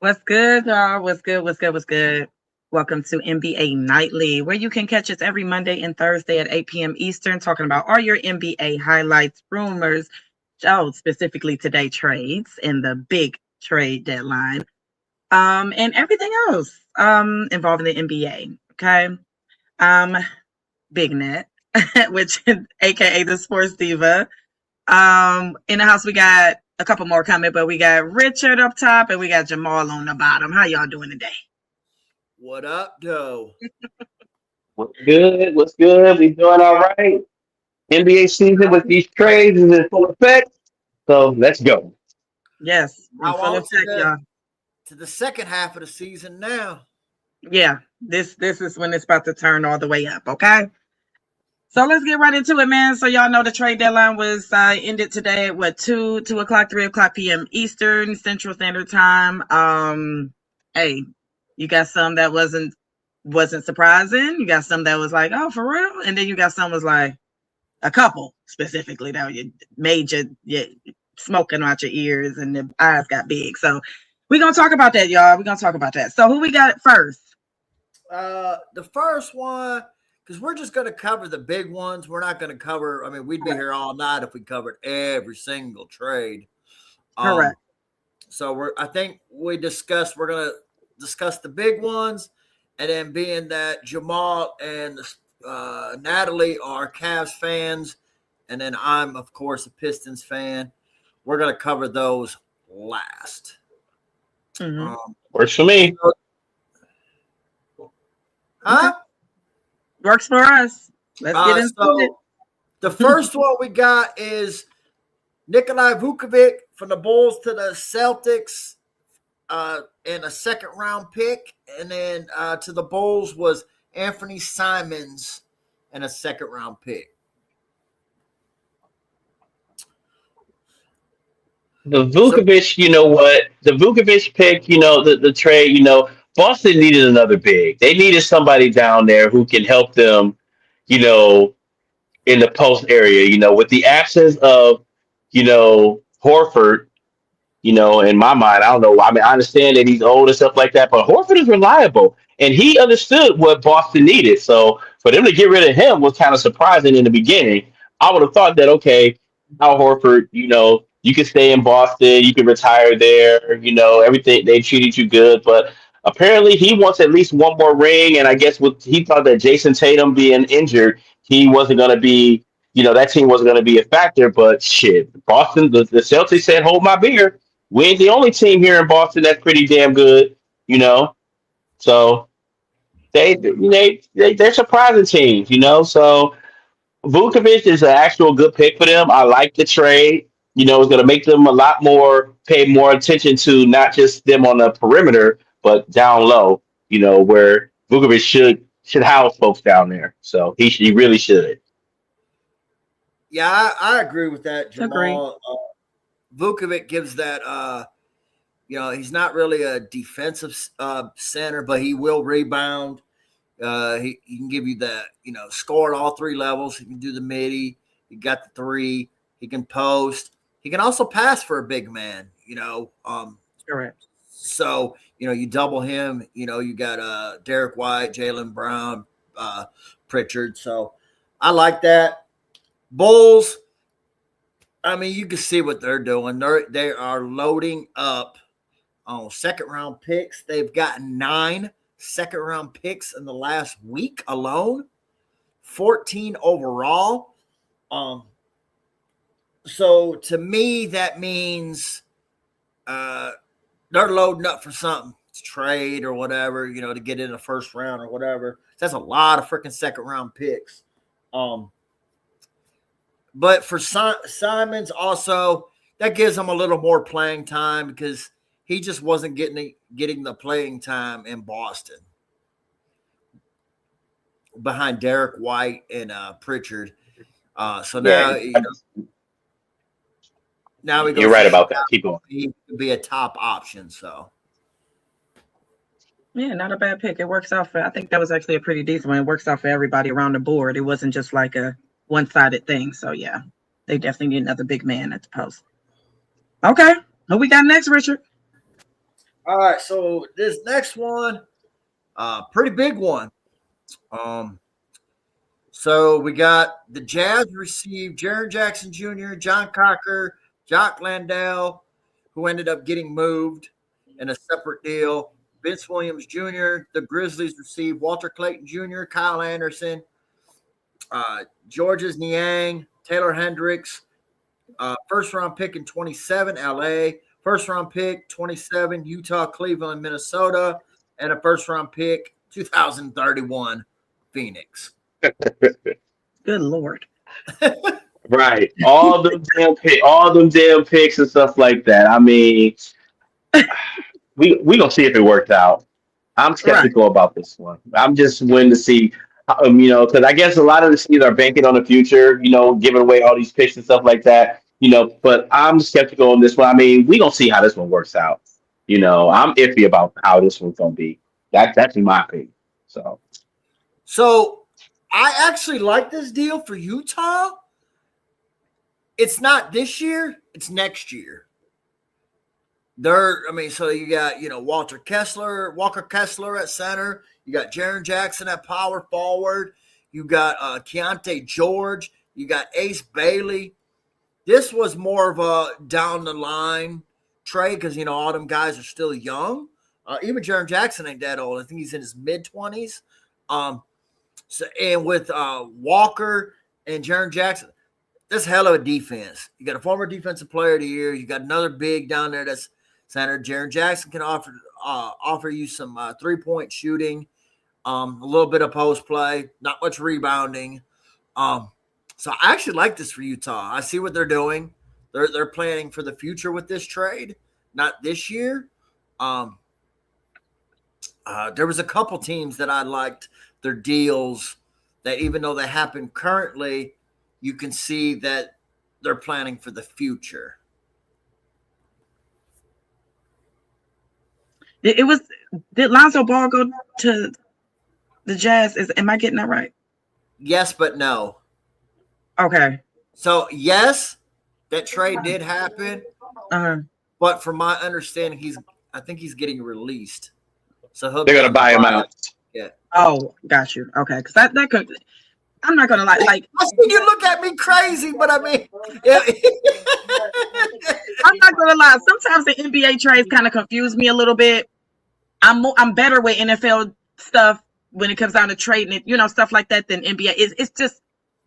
What's good, y'all? What's good? What's good? What's good? Welcome to NBA Nightly, where you can catch us every Monday and Thursday at 8 p.m. Eastern, talking about all your NBA highlights, rumors, specifically today trades and the big trade deadline, and everything else involving the NBA. Okay, um, Big Net, which aka the Sports Diva. In the house we got a couple more coming, but we got Richard up top and we got Jamal on the bottom. How y'all doing today? What up, though? What's good? What's good? We doing all right? NBA season with these trades is in full effect. So let's go. Yes, in Now full on to effect, y'all. the second half of the season now. Yeah, this is when it's about to turn all the way up. Okay, so let's get right into it, man. So y'all know the trade deadline was ended today at what 2 o'clock, 3 o'clock p.m. Eastern Central Standard Time. Hey, you got some that wasn't surprising. You got some that was like, oh, for real, and then you got some was like a couple specifically that you made your smoking out your ears and the eyes got big. So we're gonna talk about that, y'all. We're gonna talk about that. So who we got first? The first one, because we're just going to cover the big ones. We're not going to cover. I mean, we'd be here all night if we covered every single trade. Um, Correct. so I think we're going to discuss the big ones, and then being that Jamal and Natalie are Cavs fans, and then I'm of course a Pistons fan. We're going to cover those last. Mm-hmm. Works for me. Huh? Okay. Works for us. Let's get into it. So the first one we got is Nikolai Vukovic from the Bulls to the Celtics in a second round pick. And then to the Bulls was Anthony Simons and a second round pick. The Vukovic, you know what? The Vukovic pick, the trade, Boston needed another big. They needed somebody down there who can help them, you know, in the post area, with the absence of, Horford. In my mind, I don't know. I mean, I understand that he's old and stuff like that, but Horford is reliable, and he understood what Boston needed. So for them to get rid of him was kind of surprising in the beginning. I would have thought that okay, Al Horford, you can stay in Boston, you can retire there. Everything they treated you good, but apparently he wants at least one more ring. And I guess he thought that Jason Tatum being injured, he wasn't going to be. That team wasn't going to be a factor, but shit, Boston, the Celtics said, hold my beer. We ain't the only team here in Boston that's pretty damn good, you know. So they're surprising teams, So Vukovic is an actual good pick for them. I like the trade. It's going to make them a lot more pay more attention to not just them on the perimeter, but down low. Where Vukovic should house folks down there. So he really should. Yeah, I agree with that, Agree. Jamal. Vukovic gives that, he's not really a defensive center, but he will rebound. He can give you that, score at all three levels. He can do the midi. He got the three. He can post. He can also pass for a big man, Correct. So, you double him, you got Derek White, Jalen Brown, Pritchard. So I like that. Bulls, I mean, you can see what they're doing. They are loading up on second round picks. They've got 9 second round picks in the last week alone, 14 overall. So to me, that means they're loading up for something. It's trade or whatever, to get in the first round or whatever. That's a lot of freaking second round picks. But for Simons also, that gives him a little more playing time because he just wasn't getting the playing time in Boston behind Derek White and Pritchard. So now, Yeah, now he you're goes right to about that. Chicago. Keep going. He could be a top option. So Yeah, not a bad pick. It works out for. I think that was actually a pretty decent one. It works out for everybody around the board. It wasn't just like a one-sided thing. So yeah, they definitely need another big man at the post. Okay, who we got next, Richard? All right, so this next one, pretty big one. So we got the Jazz received Jaren Jackson Jr., John Cocker, Jock Landale, who ended up getting moved in a separate deal. Vince Williams Jr. The Grizzlies received Walter Clayton Jr., Kyle Anderson, Georges Niang, Taylor Hendricks, first round pick in 27, LA, first round pick 27, Utah, Cleveland, Minnesota, and a first round pick 2031, Phoenix. Good Lord. Right. All them damn picks and stuff like that. I mean, we gonna see if it worked out. I'm skeptical about this one. I'm just waiting to see, because I guess a lot of the teams are banking on the future, giving away all these picks and stuff like that, But I'm skeptical on this one. I mean, we gonna see how this one works out. I'm iffy about how this one's gonna be. That's in my opinion. So I actually like this deal for Utah. It's not this year; it's next year. So you got, Walker Kessler at center. You got Jaren Jackson at power forward. You got Keontae George. You got Ace Bailey. This was more of a down the line trade because, all them guys are still young. Even Jaren Jackson ain't that old. I think he's in his mid-20s. And with Walker and Jaren Jackson, that's a hell of a defense. You got a former defensive player of the year. You got another big down there that's center. Jaren Jackson can offer you some 3-point shooting, a little bit of post play, not much rebounding. So I actually like this for Utah. I see what they're doing. They're planning for the future with this trade, not this year. There was a couple teams that I liked their deals that even though they happen currently, you can see that they're planning for the future. Did Lonzo Ball go to the Jazz? Am I getting that right? Yes, but no. Okay. So yes, that trade did happen. But from my understanding, I think he's getting released. So they're gonna buy him out. Yeah. Oh, got you. Okay, because that could. I'm not gonna lie. Like I see you look at me crazy, but I mean, yeah. I'm not gonna lie. Sometimes the NBA trades kind of confuse me a little bit. I'm better with NFL stuff when it comes down to trading it, stuff like that than NBA. It's just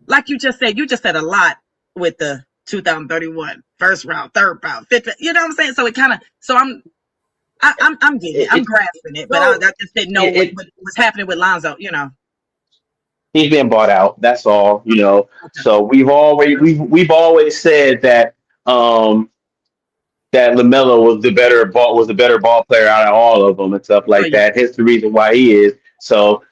like you just said. You just said a lot with the 2031 first round, third round, fifth round. You know what I'm saying? So it kind of. So I'm getting it. I'm grasping it, but I just didn't know what's happening with Lonzo. He's being bought out. That's all. So we've always said that that LaMelo was the better ball player out of all of them and stuff like that. Hence the reason why he is. So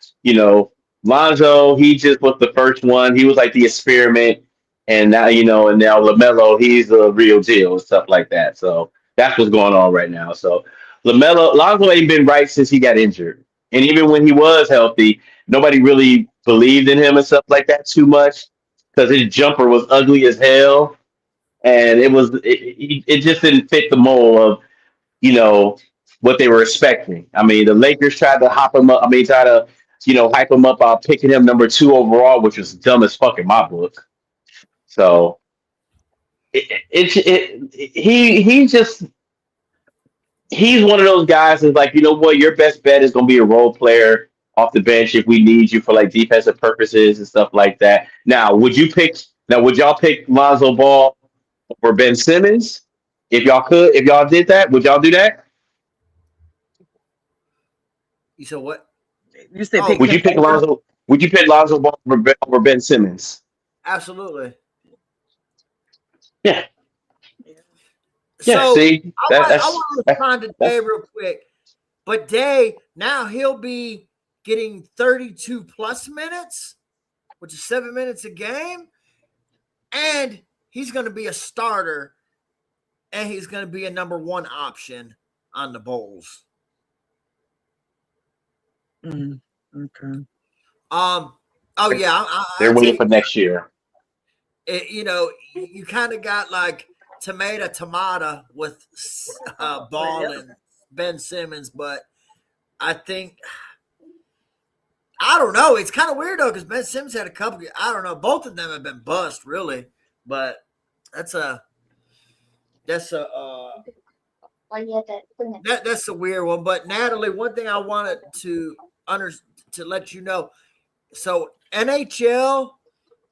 Lonzo, he just was the first one. He was like the experiment, and now and now LaMelo, he's the real deal and stuff like that. So that's what's going on right now. So Lonzo ain't been right since he got injured, and even when he was healthy, nobody really believed in him and stuff like that too much because his jumper was ugly as hell. And it just didn't fit the mold of, what they were expecting. I mean, the Lakers tried to hop him up. I mean, try to, hype him up picking him number 2 overall, which was dumb as fuck in my book. So he's one of those guys that's like, you know what, your best bet is going to be a role player off the bench if we need you for like defensive purposes and stuff like that. Now, would y'all pick Lonzo Ball for Ben Simmons? If y'all did that, would y'all do that? You said what? You said would you pick Lonzo? Would you pick Lonzo Ball over Ben Simmons? Absolutely. Yeah. Yeah. So see, I want to respond to Day real quick, but Day now he'll be getting 32 plus minutes, which is 7 minutes a game, and he's going to be a starter, and he's going to be a number 1 option on the Bulls. Okay. Oh yeah. They're waiting for next year. You kind of got like tomato with Ball and Ben Simmons, but I think I don't know. It's kind of weird though because Ben Simmons had a couple. I don't know. Both of them have been bust, really. But that's a that's a weird one. But Natalie, one thing I wanted to let you know. So NHL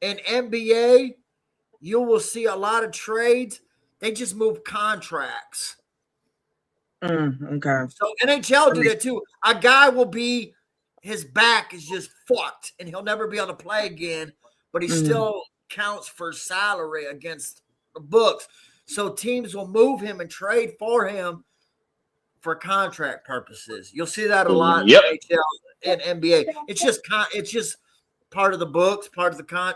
and NBA, you will see a lot of trades. They just move contracts. Okay. So NHL do that too. A guy will be, his back is just fucked and he'll never be able to play again, but he still counts for salary against the books. So teams will move him and trade for him for contract purposes. You'll see that a lot in NHL and NBA. It's just part of the books, part of the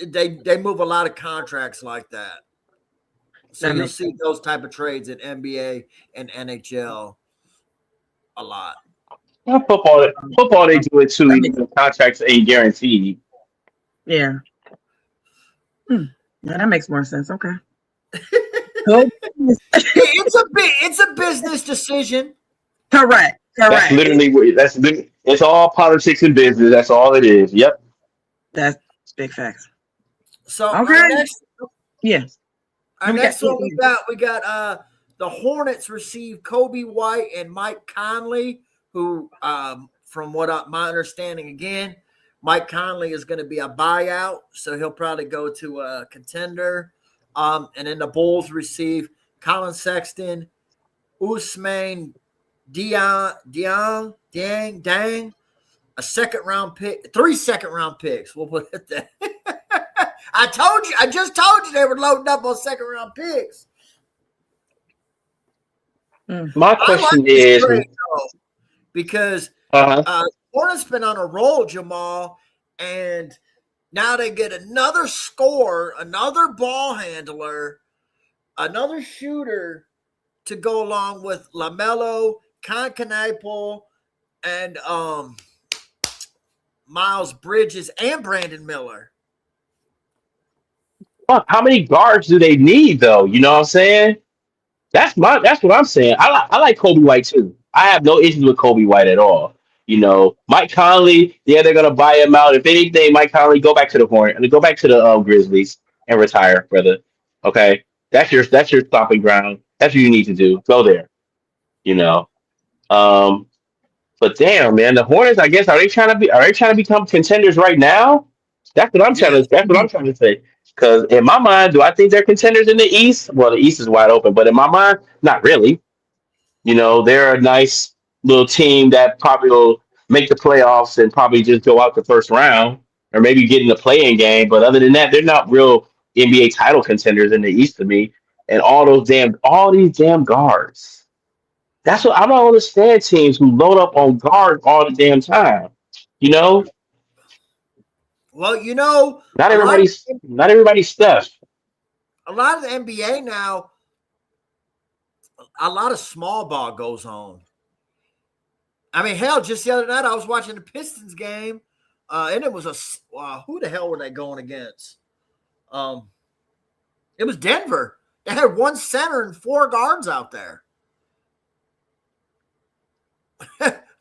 they move a lot of contracts like that. So you'll see those type of trades in NBA and NHL a lot. Well, football, they do it too. Even though contracts ain't guaranteed. Yeah. Yeah, that makes more sense. Okay. It's a business decision. Correct. That's literally it's all politics and business. That's all it is. Yep. That's big facts. So okay. Our next one we got the Hornets receive Kobe White and Mike Conley, who from what my understanding again, Mike Conley is going to be a buyout, so he'll probably go to a contender. And then the Bulls receive Colin Sexton, Ousmane Dieng, a second round pick, 3 second round picks. We'll put it there. I just told you they were loading up on second round picks. My question is because Hornets been on a roll, Jamal, and now they get another scorer, another ball handler, another shooter to go along with LaMelo, Concanapol, and Miles Bridges and Brandon Miller. Fuck, how many guards do they need though? You know what I'm saying? That's what I'm saying. I like Kobe White too. I have no issues with Kobe White at all. You know, Mike Conley, yeah, they're gonna buy him out. If anything, Mike Conley, go back to the Hornets, go back to the Grizzlies and retire, brother. Okay, that's your stopping ground. That's what you need to do. Go there. You know. But damn, man, the Hornets. I guess are they trying to become contenders right now? That's what I'm trying to say. Because in my mind, do I think they're contenders in the East? Well, the East is wide open, but in my mind, not really. You know, they're a nice little team that probably will make the playoffs and probably just go out the first round or maybe get in the play-in game. But other than that, they're not real NBA title contenders in the East to me. And all these damn guards. That's what I don't understand teams who load up on guards all the damn time. You know? Well, you know, not everybody's stuff. A lot of the NBA now, a lot of small ball goes on. I mean, hell, just the other night I was watching the Pistons game, and it was who the hell were they going against? It was Denver. They had 1 center and 4 guards out there.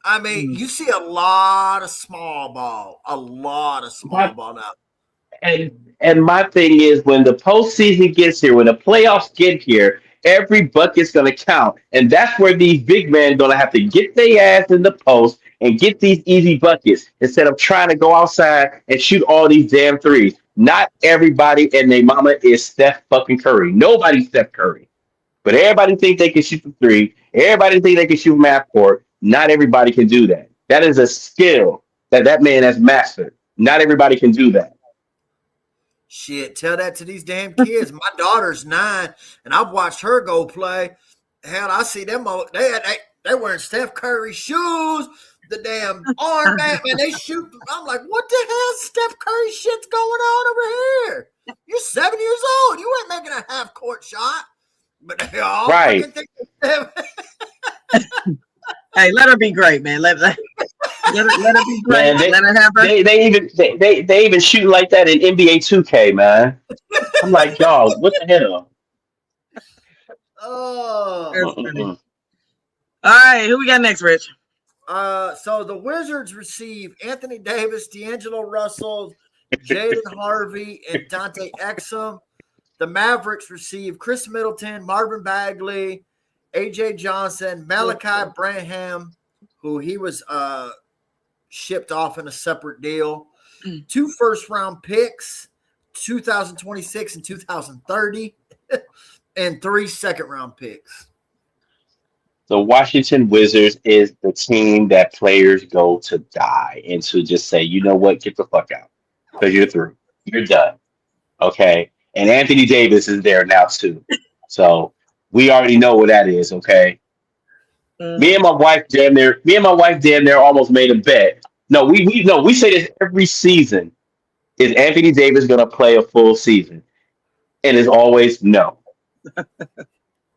I mean, you see a lot of small ball now. And my thing is, when the postseason gets here, when the playoffs get here, every bucket's going to count. And that's where these big men are going to have to get their ass in the post and get these easy buckets instead of trying to go outside and shoot all these damn threes. Not everybody and their mama is Steph fucking Curry. Nobody's Steph Curry. But everybody think they can shoot the three. Everybody think they can shoot half court. Not everybody can do that. That is a skill that man has mastered. Not everybody can do that. Shit, tell that to these damn kids. My daughter's 9, and I've watched her go play. Hell, I see them. They wearing Steph Curry shoes, the damn armband, man. They shoot. I'm like, what the hell, Steph Curry shit's going on over here? You're 7 years old. You ain't making a half court shot. But they all right. Hey, let her be great, man. Let her be great. Man, let her have her. They even shoot like that in NBA 2K, man. I'm like, y'all, what the hell? Oh. That's funny. All right, who we got next, Rich? So the Wizards receive Anthony Davis, D'Angelo Russell, Jaden Harvey, and Dante Exum. The Mavericks receive Chris Middleton, Marvin Bagley, AJ Johnson, Malachi Branham, who he was shipped off in a separate deal. 2 first-round picks, 2026 and 2030, and 3 second-round picks. The Washington Wizards is the team that players go to die and to just say, you know what, get the fuck out because you're through. You're done. Okay. And Anthony Davis is there now too. So we already know what that is. Okay. Me and my wife damn near almost made a bet. No, we say this every season. Is Anthony Davis gonna play a full season? And it's always no.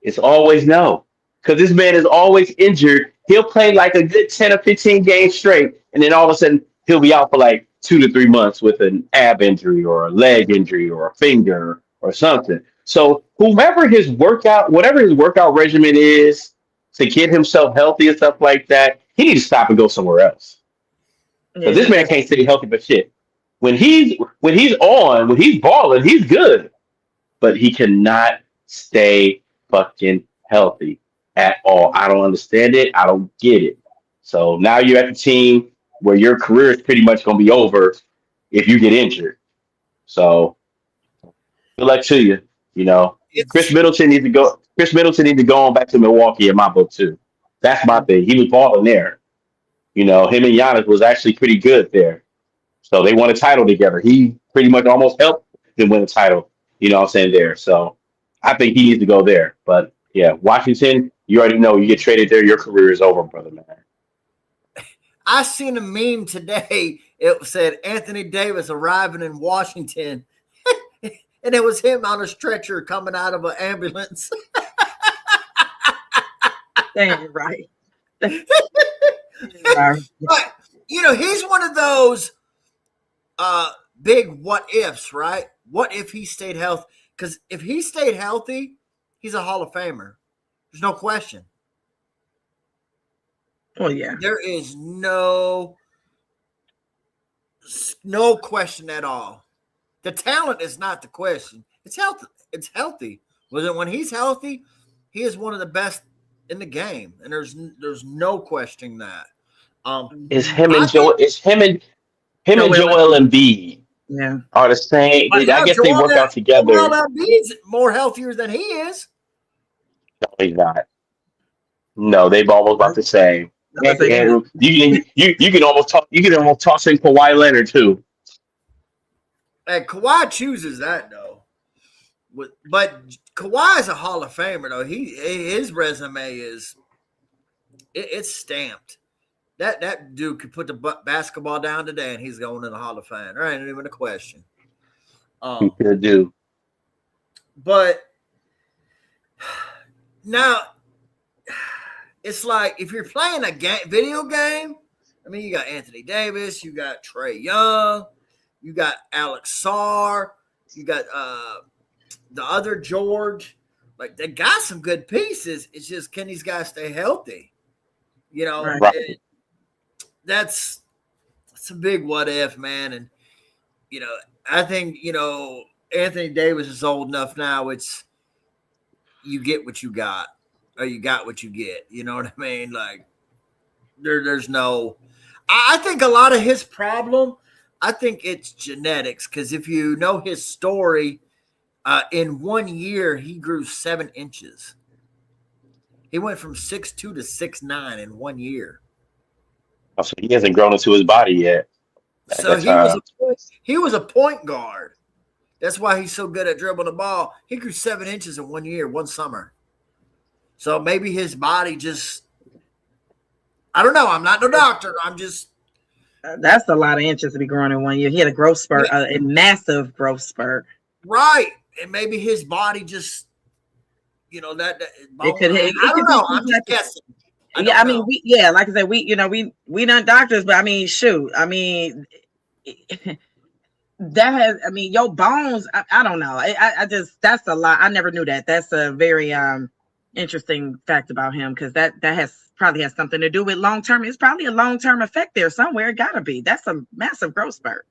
It's always no. Because this man is always injured. He'll play like a good 10 or 15 games straight, and then all of a sudden he'll be out for like 2 to 3 months with an ab injury or a leg injury or a finger or something. So whatever his workout regimen is to get himself healthy and stuff like that, he needs to stop and go somewhere else. Because this man can't stay healthy for shit. When he's balling, he's good. But he cannot stay fucking healthy at all. I don't understand it. I don't get it. So now you're at the team where your career is pretty much going to be over if you get injured. So good luck to you. You know, Chris Middleton needs to go. Chris Middleton needs to go on back to Milwaukee in my book too. That's my thing. He was balling there. You know, him and Giannis was actually pretty good there. So they won a title together. He pretty much almost helped them win a title. You know what I'm saying there. So I think he needs to go there. But yeah, Washington, you already know you get traded there, your career is over, brother, man. I seen a meme today. It said Anthony Davis arriving in Washington, and it was him on a stretcher coming out of an ambulance. Damn right. But you know, he's one of those big what ifs, right? What if he stayed healthy? Because if he stayed healthy, he's a Hall of Famer. There's no question. Oh yeah. There is no question at all. The talent is not the question. It's healthy. It's healthy. When he's healthy, he is one of the best in the game, and there's no questioning that. It's him and Joel Embiid. Yeah, are the same. I guess they work out together. Joel Embiid's more healthier than he is. No, he's not. No, they've almost about the same. And you can almost toss in Kawhi Leonard too. And Kawhi chooses that though. But Kawhi is a Hall of Famer though. His resume is it's stamped. That dude could put the basketball down today and he's going in the Hall of Fame. There ain't even a question. He could do. But now it's like if you're playing a video game, I mean, you got Anthony Davis, you got Trae Young, you got Alex Sarr, you got the other George. Like they got some good pieces. It's just can these guys stay healthy? You know, right. That's a big what if, man. And you know, I think Anthony Davis is old enough now. It's you get what you got, or you got what you get. You know what I mean? Like there's no. I think a lot of his problem. I think it's genetics because if you know his story, in 1 year he grew 7 inches. He went from 6'2" to 6'9" in 1 year. Oh, so he hasn't grown into his body yet. So he was a point guard. That's why he's so good at dribbling the ball. He grew 7 inches in 1 year, one summer. So maybe his body just – I don't know. I'm not no doctor. I'm just – that's a lot of inches to be growing in 1 year. He had a growth spurt, a massive growth spurt. Right. And maybe his body just – that it could. I don't know. I'm just guessing. I mean, like I said, we not doctors, but I mean, shoot, I mean, that has, I mean, your bones. I don't know. I just that's a lot. I never knew that. That's a very interesting fact about him because that probably has something to do with long term. It's probably a long term effect there somewhere. It gotta be. That's a massive growth spurt.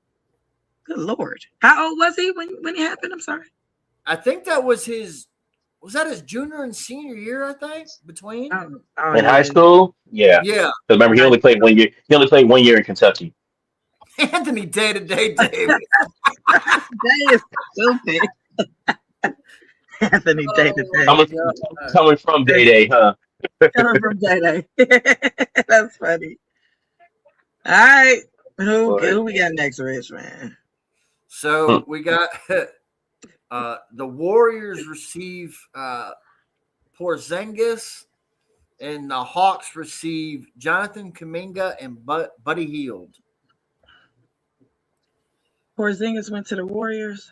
Good Lord. How old was he when it happened? I'm sorry. I think that was his. Was that his junior and senior year? I think between. In high school, yeah. Yeah. Because remember, he only played 1 year. He only played 1 year in Kentucky. Anthony Day-to-Day Davis. That is stupid. Anthony Day to Day. Coming from Day Day, huh? Coming from Day Day. That's funny. All right. Who we got next, Rich, man? So we got the Warriors receive Porzingis, and the Hawks receive Jonathan Kuminga and Buddy Hield. Porzingis went to the Warriors.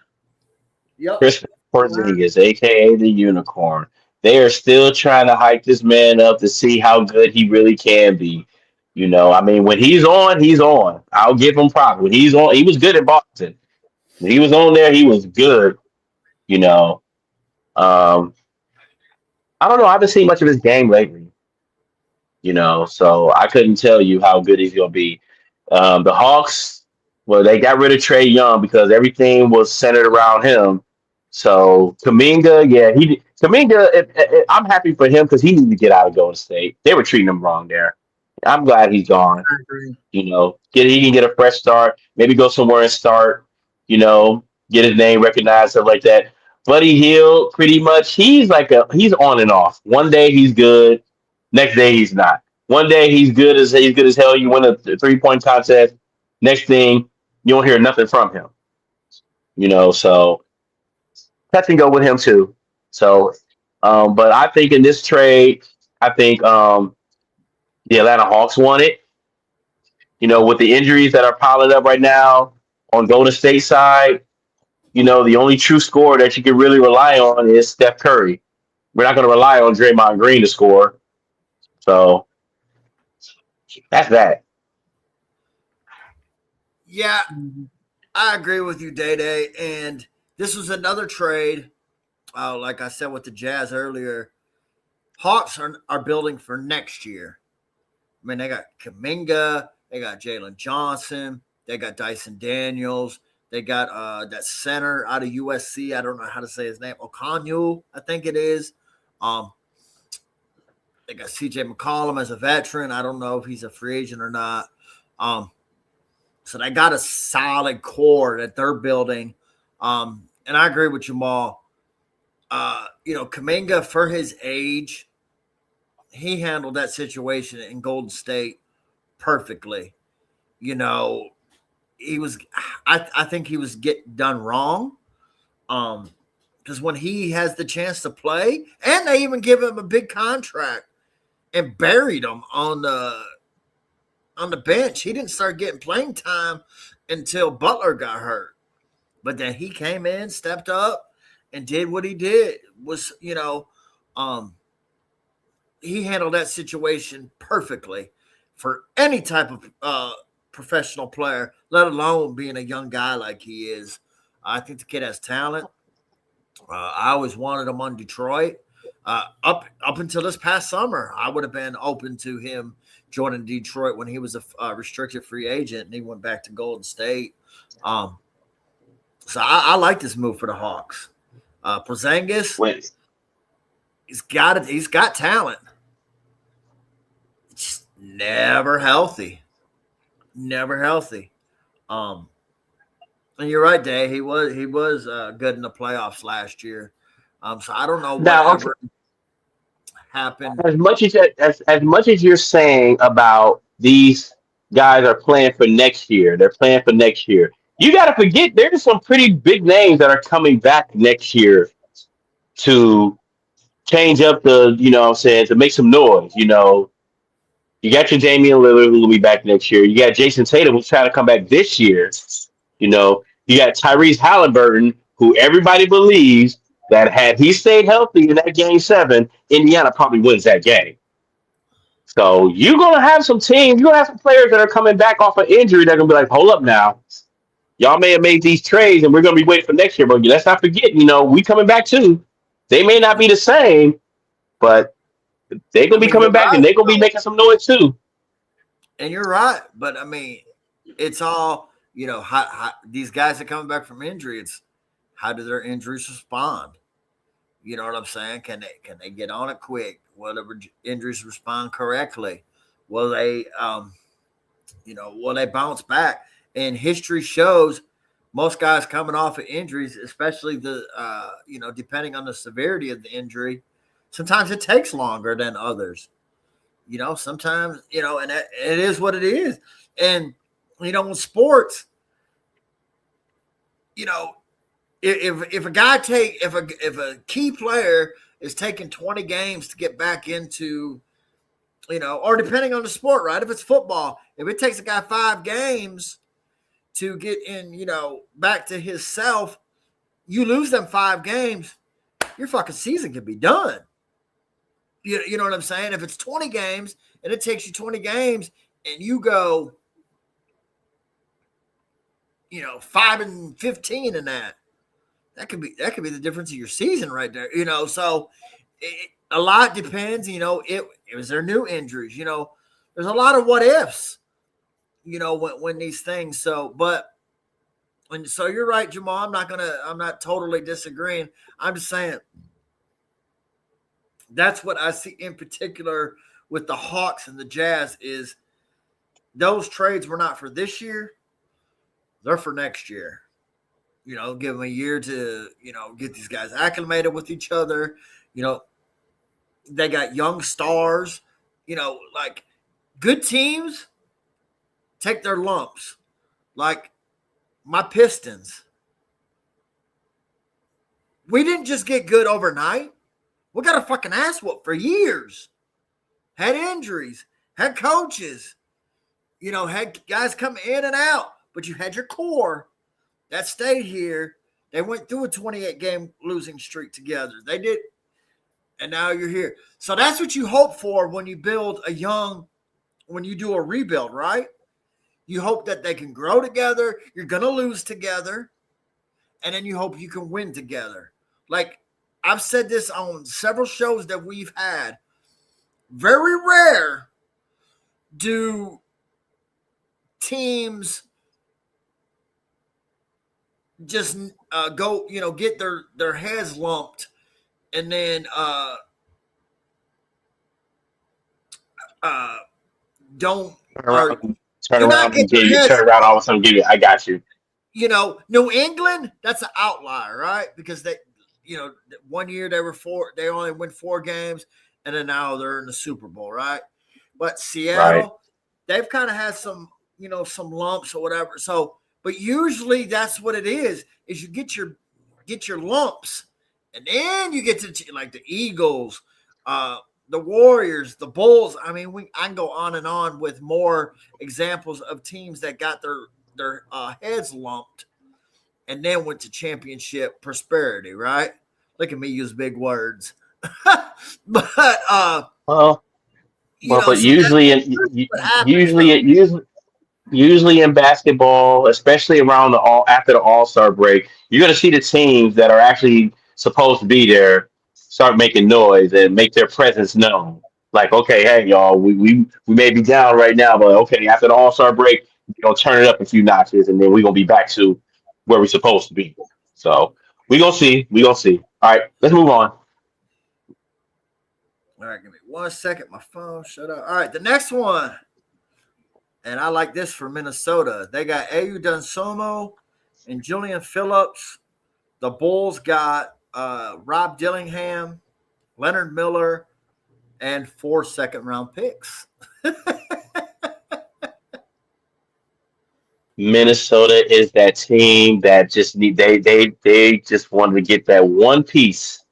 Yep. Chris Porzingis, aka the Unicorn. They are still trying to hype this man up to see how good he really can be. You know, I mean, when he's on, he's on. I'll give him props. When he's on, he was good at Boston. When he was on there, he was good. You know, I don't know. I haven't seen much of his game lately. You know, so I couldn't tell you how good he's gonna be. The Hawks, well, they got rid of Trey Young because everything was centered around him. So Kuminga, Kuminga, I'm happy for him because he needed to get out of Golden State. They were treating him wrong there. I'm glad he's gone. You know, he can get a fresh start, maybe go somewhere and start, you know, get his name recognized, stuff like that. Buddy Hield, pretty much, he's on and off. One day he's good, next day he's not. One day he's good as hell. You win a 3-point contest. Next thing, you don't hear nothing from him. You know, so that can go with him too. So, but I think in this trade, I think the Atlanta Hawks won it. You know, with the injuries that are piling up right now on Golden State side, you know, the only true scorer that you can really rely on is Steph Curry. We're not going to rely on Draymond Green to score. So that's that. Yeah, I agree with you, Day. And this was another trade. Like I said with the Jazz earlier, Hawks are building for next year. I mean, they got Kuminga, they got Jalen Johnson, they got Dyson Daniels, they got that center out of USC. I don't know how to say his name. Okanu, I think it is. They got CJ McCollum as a veteran. I don't know if he's a free agent or not. So they got a solid core that they're building. And I agree with Jamal. You know, Kuminga, for his age, he handled that situation in Golden State perfectly. You know, I think he was getting done wrong. Because when he has the chance to play, and they even give him a big contract and buried him on the bench. He didn't start getting playing time until Butler got hurt. But then he came in, stepped up, and did what he did. Was, you know, he handled that situation perfectly for any type of professional player, let alone being a young guy like he is. I think the kid has talent. I always wanted him on Detroit. Up until this past summer, I would have been open to him joining Detroit when he was a restricted free agent and he went back to Golden State. So I like this move for the Hawks. Porzingis, he's got talent. It's never healthy. Never healthy. And you're right, Day. He was good in the playoffs last year. So I don't know what happened. As much as you're saying about these guys are playing for next year, they're playing for next year. You got to forget there's some pretty big names that are coming back next year to change up the, you know what I'm saying, to make some noise. You know, you got your Damian Lillard who will be back next year. You got Jason Tatum who's trying to come back this year. You know, you got Tyrese Halliburton, who everybody believes that had he stayed healthy in that game 7, Indiana probably wins that game. So you're going to have some teams, you're going to have some players that are coming back off an injury that are going to be like, hold up now. Y'all may have made these trades and we're going to be waiting for next year, but let's not forget, you know, we coming back too. They may not be the same, but they're gonna be mean, coming you're back and right, they're gonna be making some noise too. and you're right. But I mean, it's all how these guys are coming back from injury. It's how do their injuries respond? You know what I'm saying? Can they get on it quick? Whatever injuries respond correctly, will they will they bounce back? And history shows most guys coming off of injuries, especially the depending on the severity of the injury, sometimes it takes longer than others. Sometimes and it is what it is. And in sports, if a guy if a key player is taking 20 games to get back into, or depending on the sport, right? If it's football, if it takes a guy 5 games to get in, back to his self, you lose them 5 games, your fucking season can be done. You know what I'm saying? If it's 20 games and it takes you 20 games and you go, 5-15 in that could be the difference of your season right there. So a lot depends. It was there new injuries. There's a lot of what ifs. When these things. So you're right, Jamal. I'm not totally disagreeing. I'm just saying that's what I see in particular with the Hawks and the Jazz is those trades were not for this year. They're for next year. Give them a year to, get these guys acclimated with each other. They got young stars, like good teams take their lumps. Like my Pistons. We didn't just get good overnight. We got a fucking ass whoop for years. Had injuries, had coaches, had guys come in and out, but you had your core that stayed here. They went through a 28-game losing streak together. They did, and now you're here. So that's what you hope for when you build when you do a rebuild, right? You hope that they can grow together. You're going to lose together, and then you hope you can win together. Like I've said this on several shows that we've had. Very rare do teams just go, get their heads lumped and then don't turn around and give you turn around all of a sudden give you I got you. New England, that's an outlier, right? Because they 1 year they only win 4 games and then now they're in the Super Bowl, right? But Seattle, right, they've kind of had some lumps or whatever. So but usually that's what it is you get your lumps and then you get to like the Eagles, the Warriors, the Bulls. I mean, I can go on and on with more examples of teams that got their heads lumped and then went to championship prosperity, right? Look at me use big words. But usually in basketball, especially around after the All-Star break, you're going to see the teams that are actually supposed to be there start making noise and make their presence known. Like, okay, hey, y'all, we may be down right now, but okay, after the All-Star break, turn it up a few notches, and then we're going to be back to where we're supposed to be. So we're going to see. We're going to see. All right, let's move on. All right, give me 1 second. My phone shut up. All right, the next one. And I like this for Minnesota. They got Ayu Dosunmu and Julian Phillips. The Bulls got Rob Dillingham, Leonard Miller, and 4 second-round picks. Minnesota is that team that just they just wanted to get that one piece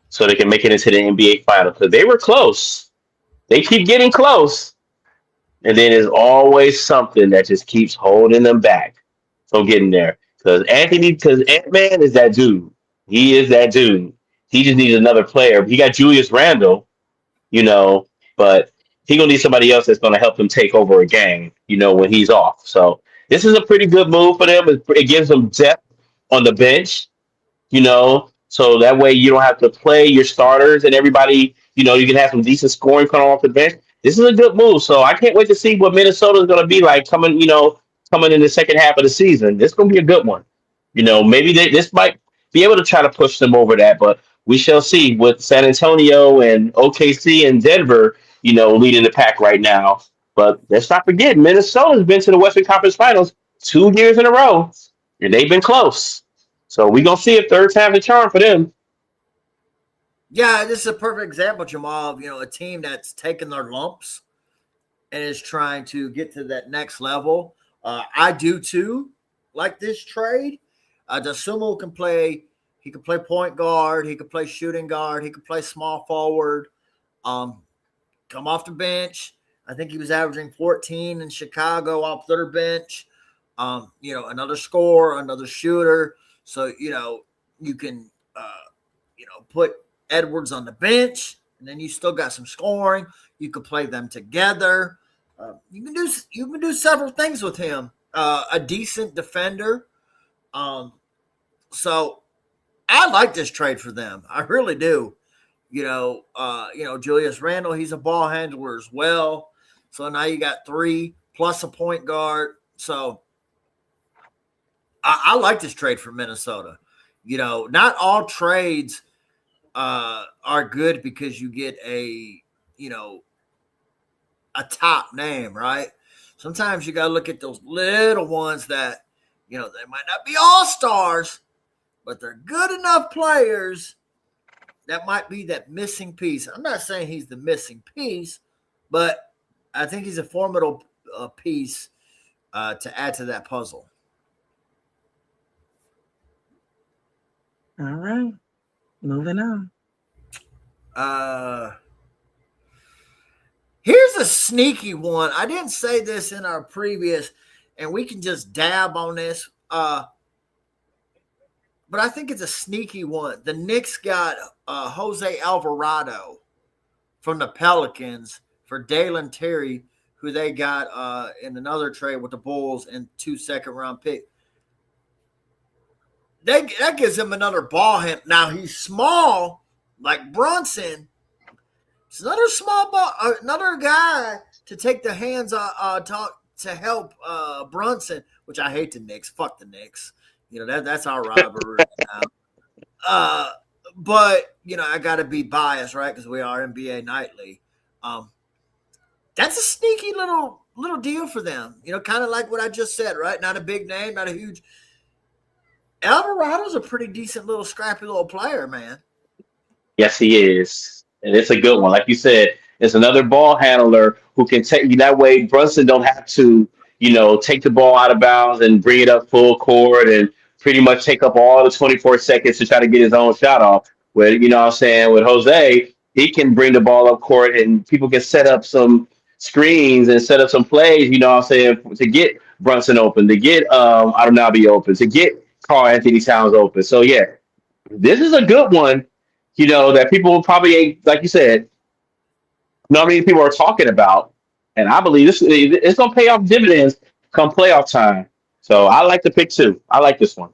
so they can make it into the NBA Finals. Because they were close. They keep getting close. And then there's always something that just keeps holding them back from getting there. Because Ant-Man is that dude. He is that dude. He just needs another player. He got Julius Randle, but he gonna need somebody else that's gonna help him take over a game, when he's off. So this is a pretty good move for them. It gives them depth on the bench, so that way you don't have to play your starters and everybody, You can have some decent scoring coming off the bench. This is a good move. So I can't wait to see what Minnesota is going to be like coming in the second half of the season. This is going to be a good one. Maybe this might be able to try to push them over that, but we shall see with San Antonio and OKC and Denver, leading the pack right now. But let's not forget, Minnesota's been to the Western Conference Finals 2 years in a row, and they've been close. So we're going to see if third time's a charm for them. Yeah, this is a perfect example, Jamal, of, a team that's taken their lumps and is trying to get to that next level. I do, too, like this trade. Dosunmu can play. He can play point guard. He can play shooting guard. He can play small forward. Come off the bench. I think he was averaging 14 in Chicago off their bench. Another scorer, another shooter. So, you can, put Edwards on the bench, and then you still got some scoring. You could play them together. You can do several things with him. A decent defender. So I like this trade for them. I really do. Julius Randle, he's a ball handler as well. So now you got 3 plus a point guard. So I like this trade for Minnesota. Not all trades are good because you get a top name, right? Sometimes you got to look at those little ones that, they might not be all-stars, but they're good enough players that might be that missing piece. I'm not saying he's the missing piece, but I think he's a formidable piece to add to that puzzle. All right. Moving on. Here's a sneaky one. I didn't say this in our previous, and we can just dab on this. But I think it's a sneaky one. The Knicks got Jose Alvarado from the Pelicans for Dalen Terry, who they got in another trade with the Bulls and 2 second-round picks. That gives him another ball hand. Now, he's small, like Brunson. It's another small ball, another guy to take the hands to help Brunson, which I hate the Knicks. Fuck the Knicks. That's our rivalry now. But, I got to be biased, right, because we are NBA Nightly. That's a sneaky little deal for them. Kind of like what I just said, right? Not a big name, not a huge – Alvarado's a pretty decent little scrappy little player, man. Yes, he is. And it's a good one. Like you said, it's another ball handler who can take you that way. Brunson don't have to, take the ball out of bounds and bring it up full court and pretty much take up all the 24 seconds to try to get his own shot off. With, with Jose, he can bring the ball up court and people can set up some screens and set up some plays, to get Brunson open, to get Arunabe open, to get Karl Anthony Towns open. So, yeah, this is a good one, that people probably, like you said, not many people are talking about. And I believe it's going to pay off dividends come playoff time. So I like the pick, too. I like this one.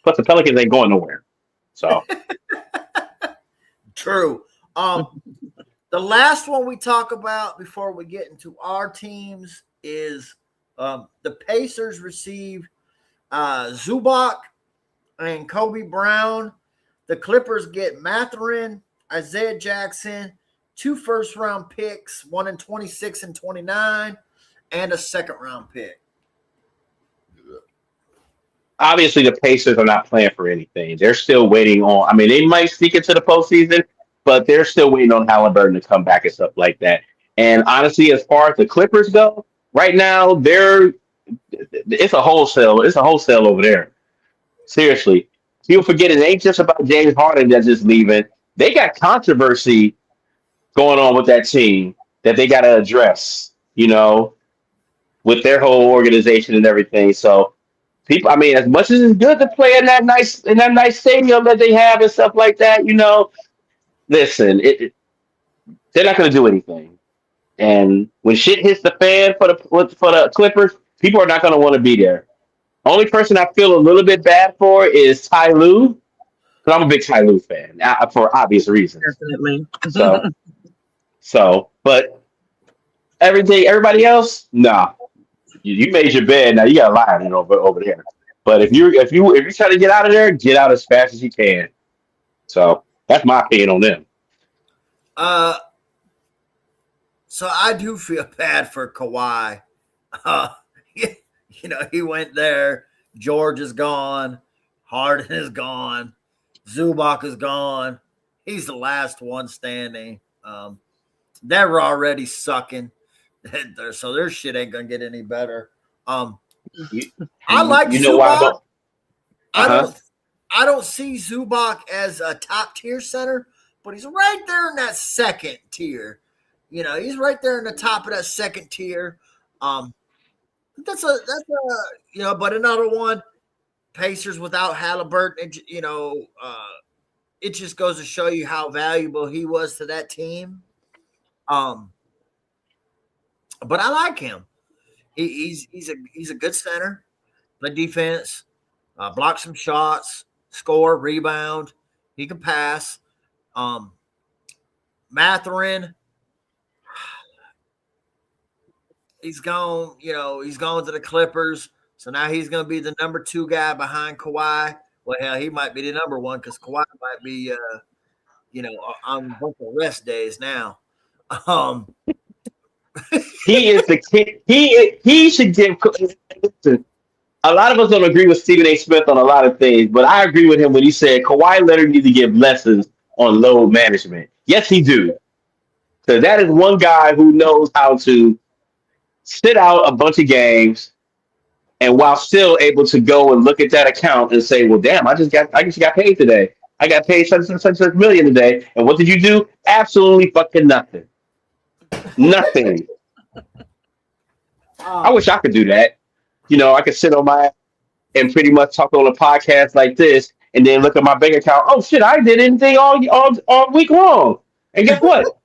Plus, the Pelicans ain't going nowhere. So. True. The last one we talk about before we get into our teams is the Pacers receive Zubac and Kobe Brown. The Clippers get Mathurin, Isaiah Jackson, 2 first-round picks, 1 in 26 and 29, and a second-round pick. Obviously, the Pacers are not playing for anything. They're still waiting on. I mean, they might sneak into the postseason, but they're still waiting on Halliburton to come back and stuff like that. And honestly, as far as the Clippers go, right now it's a wholesale. It's a wholesale over there. Seriously, people forget it ain't just about James Harden that's just leaving. They got controversy going on with that team that they got to address. With their whole organization and everything. So. People, I mean, as much as it's good to play in that nice stadium that they have and stuff like that, listen, they're not going to do anything. And when shit hits the fan for the Clippers, people are not going to want to be there. Only person I feel a little bit bad for is Ty Lue, But I'm a big Ty Lue fan for obvious reasons. Definitely. So, but everybody else, nah. You made your bed. Now you got to lie on it over there. But if you try to get out of there, get out as fast as you can. So that's my opinion on them. Uh, so I do feel bad for Kawhi. Uh, he went there. George is gone. Harden is gone. Zubac is gone. He's the last one standing. They're already sucking. So their shit ain't gonna get any better. I like you know why I Zubac. don't. I don't see Zubac as a top tier center, but he's right there in that second tier. He's right there in the top of that second tier. That's a but another one, Pacers without Halliburton, it just goes to show you how valuable he was to that team. But I like him. He's a good center, play defense, block some shots, score, rebound. He can pass. Mathurin, he's gone. He's gone to the Clippers, so now he's going to be the number 2 guy behind Kawhi. Well, hell, he might be the number 1 because Kawhi might be, on both the rest days now. He is the king. He should give. Listen, a lot of us don't agree with Stephen A. Smith on a lot of things, but I agree with him when he said Kawhi Leonard needs to give lessons on load management. Yes, he do. So that is one guy who knows how to sit out a bunch of games and while still able to go and look at that account and say, well, damn, I just got paid today. I got paid such million today. And what did you do? Absolutely fucking nothing. Nothing. I wish I could do that. I could sit on my ass and pretty much talk on a podcast like this and then look at my bank account. Oh shit, I did anything all week long. And guess what?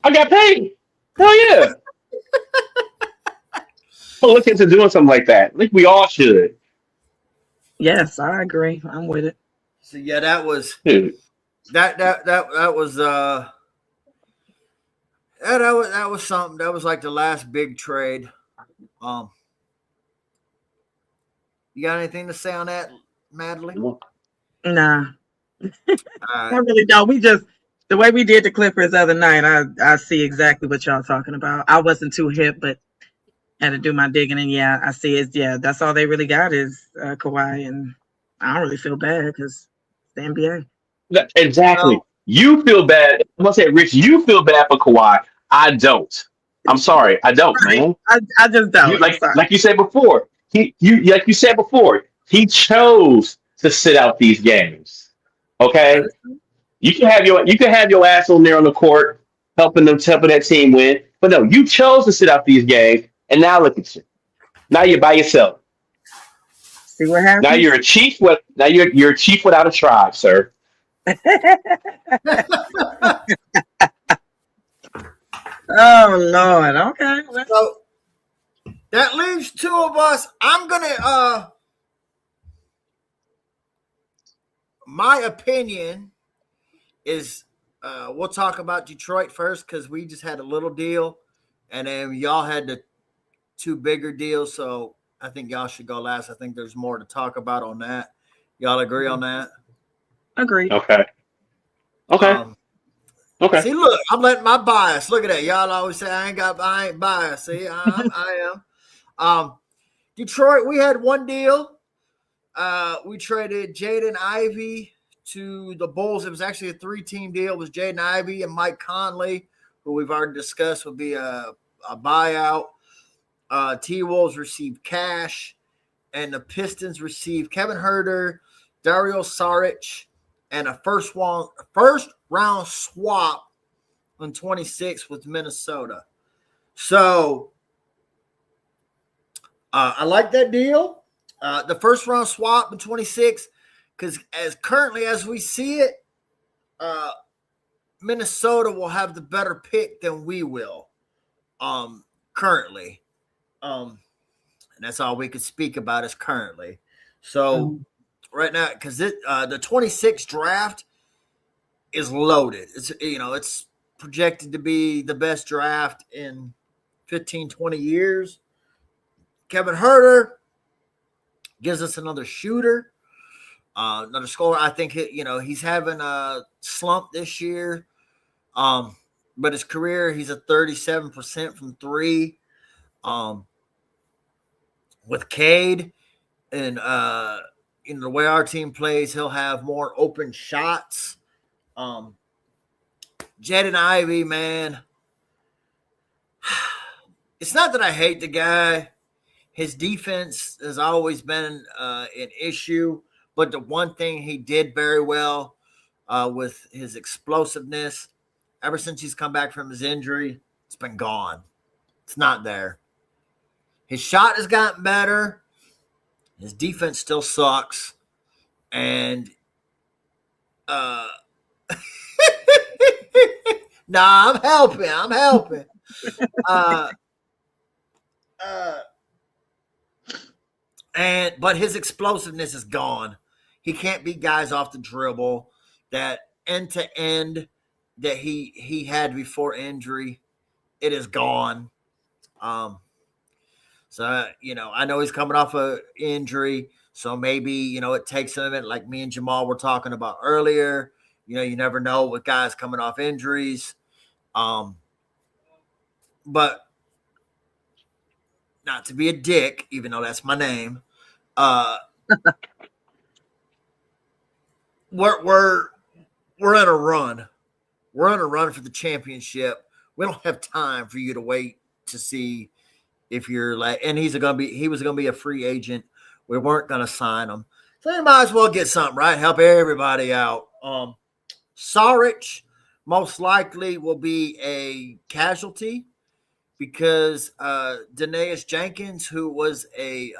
I got paid. Hell yeah. I'll look into doing something like that. I think we all should. Yes, I agree. I'm with it. So yeah, that was Dude. that was that was something. That was like the last big trade. You got anything to say on that, Madeline? Nah, I really don't. The way we did the Clippers the other night, I see exactly what y'all talking about. I wasn't too hip, but had to do my digging, and yeah, I see it. Yeah, that's all they really got is Kawhi, and I don't really feel bad because the NBA. Exactly. You feel bad. I'm gonna say, Rich, you feel bad for Kawhi. I don't. I'm sorry, I don't, man. I just don't. Like you said before, he chose to sit out these games. Okay, you can have your ass on there on the court helping that team win, but no, you chose to sit out these games, and now look at you. Now you're by yourself. See what happens? Now you're a chief. You're a chief without a tribe, sir. Oh Lord. Okay. So that leaves 2 of us. I'm gonna my opinion is we'll talk about Detroit first because we just had a little deal, and then y'all had the 2 bigger deals. So I think y'all should go last. I think there's more to talk about on that. Y'all agree on that? Agreed. Okay. Okay. See, look, I'm letting my bias. Look at that. Y'all always say I ain't biased. See, I am. Detroit, we had 1 deal. We traded Jaden Ivey to the Bulls. It was actually a 3-team deal. It was Jaden Ivey and Mike Conley, who we've already discussed would be a buyout. T-Wolves received cash, and the Pistons received Kevin Huerter, Dario Saric, and a first round swap on 26 with Minnesota. So I like that deal. The first round swap in 26, because as we see it, Minnesota will have the better pick than we will currently. And that's all we could speak about is currently. So right now because the 26 draft is loaded. It's projected to be the best draft in 15, 20 years. Kevin Huerter gives us another shooter, another scorer. I think he's having a slump this year. But his career, he's at 37% from three. With Cade and the way our team plays, he'll have more open shots. Jaden Ivey, man, it's not that I hate the guy. His defense has always been an issue, but the one thing he did very well with his explosiveness, ever since he's come back from his injury, it's been gone. It's not there. His shot has gotten better. His defense still sucks. And I'm helping. But his explosiveness is gone. He can't beat guys off the dribble. That end to end that he had before injury, it is gone. So I know he's coming off an injury, so maybe it takes him a minute, like me and Jamal were talking about earlier. You never know with guys coming off injuries. But not to be a dick, even though that's my name. We're in a run. We're on a run for the championship. We don't have time for you to wait to see if you're and he was going to be a free agent. We weren't going to sign him. So you might as well get something, right? Help everybody out. Saric most likely will be a casualty because Danaeus Jenkins, who was a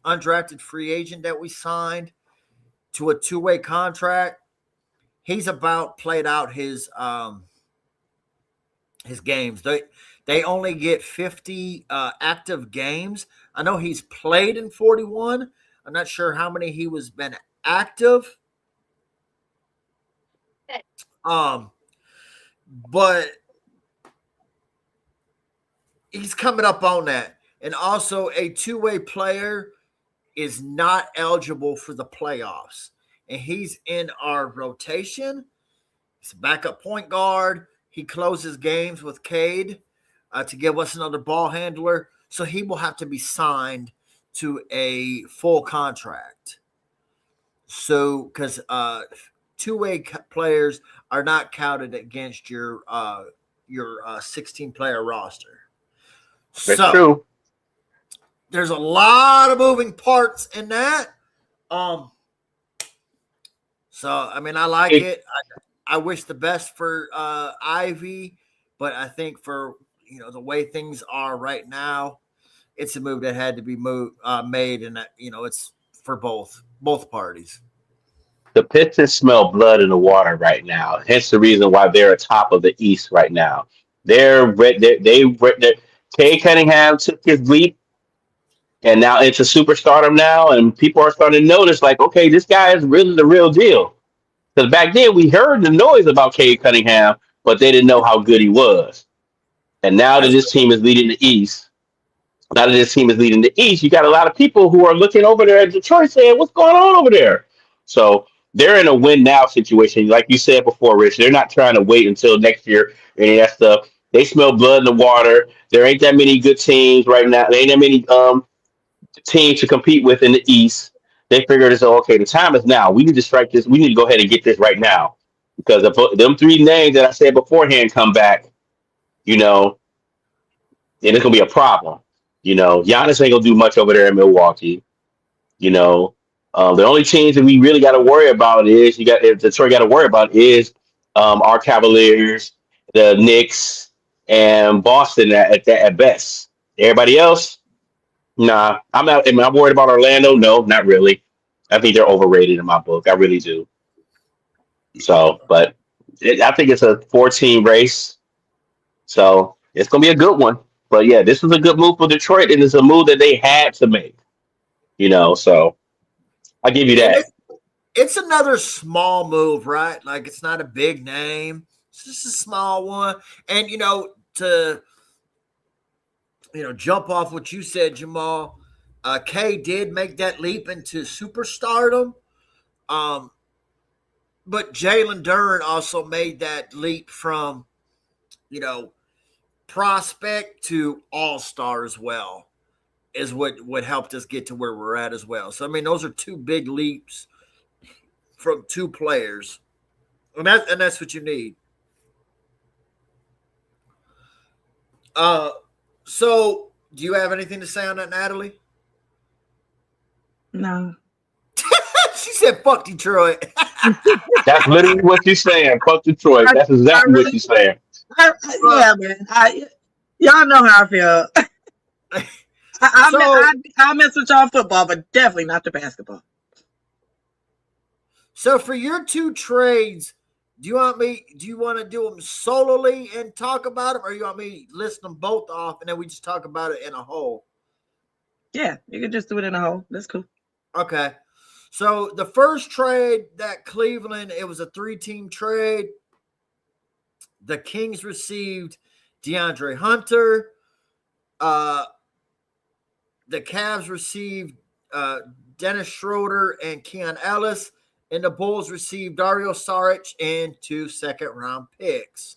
undrafted free agent that we signed to a two-way contract, he's about played out his games. They only get 50 active games. I know he's played in 41. I'm not sure how many he was been active. But he's coming up on that. And also a two-way player is not eligible for the playoffs. And he's in our rotation. He's a backup point guard. He closes games with Cade to give us another ball handler. So he will have to be signed to a full contract. So, because two-way players are not counted against your 16-player roster. That's true. There's a lot of moving parts in that. So, I mean, I like it. I wish the best for Ivy, but I think for the way things are right now, it's a move that had to be made, and it's for both parties. The Pistons smell blood in the water right now. Hence the reason why they're atop of the East right now. Cade Cunningham took his leap, and now it's a superstardom now, and people are starting to notice, like, okay, this guy is really the real deal. Because back then we heard the noise about Cade Cunningham, but they didn't know how good he was. And now that this team is leading the East, you got a lot of people who are looking over there at Detroit saying, what's going on over there? So they're in a win-now situation. Like you said before, Rich, they're not trying to wait until next year and that stuff. They smell blood in the water. There ain't that many good teams right now. There ain't that many teams to compete with in the East. They figured, okay, the time is now. We need to strike this. We need to go ahead and get this right now. Because if them three names that I said beforehand come back, then it's going to be a problem. Giannis ain't going to do much over there in Milwaukee. The only teams that we really got to worry about is Detroit got to worry about is our Cavaliers, the Knicks, and Boston at best. Everybody else, nah. I'm not. Am I worried about Orlando? No, not really. I think they're overrated in my book. I really do. So, but I think it's a 4-team race. So it's gonna be a good one. But yeah, this was a good move for Detroit, and it's a move that they had to make. So I'll give you that. it's another small move, right? Like it's not a big name. It's just a small one. And to jump off what you said, Jamal, Kay did make that leap into superstardom. Um, but Jalen Duren also made that leap from, prospect to all-star as well, is what helped us get to where we're at as well. So I mean, those are two big leaps from two players. And that's what you need. So do you have anything to say on that, Natalie? No. She said, "Fuck Detroit." That's literally what she's saying. Fuck Detroit. That's exactly what she's saying. Yeah, man. Y'all know how I feel. I'll mess with y'all football, but definitely not the basketball. So for your two trades, do you want to do them solely and talk about them, or you want me to list them both off and then we just talk about it in a whole? Yeah, you can just do it in a whole. That's cool. Okay. So the first trade that Cleveland, it was a 3-team trade. The Kings received DeAndre Hunter. The Cavs received Dennis Schroeder and Keon Ellis. And the Bulls received Dario Saric and 2 second-round picks.